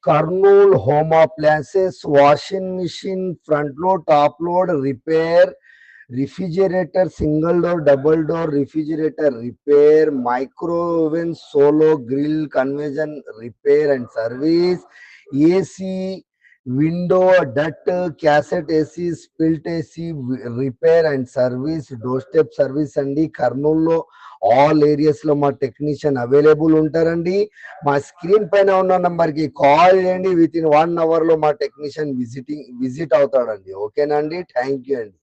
Kurnool Home Appliances, washing machine, front load, top load, repair, refrigerator, single door, double door, refrigerator, repair, micro oven, solo grill, conversion, repair and service, AC, window, duct, cassette AC, split AC, repair and service, doorstep service అండి. కర్నూలులో all ఏరియాస్లో మా technician available ఉంటారండి. మా screen పైన ఉన్న నంబర్కి call చేయండి. విత్ ఇన్ 1 hour లో మా టెక్నీషియన్ విజిట్ అవుతాడండి. ఓకేనా అండి? థ్యాంక్ యూ అండి.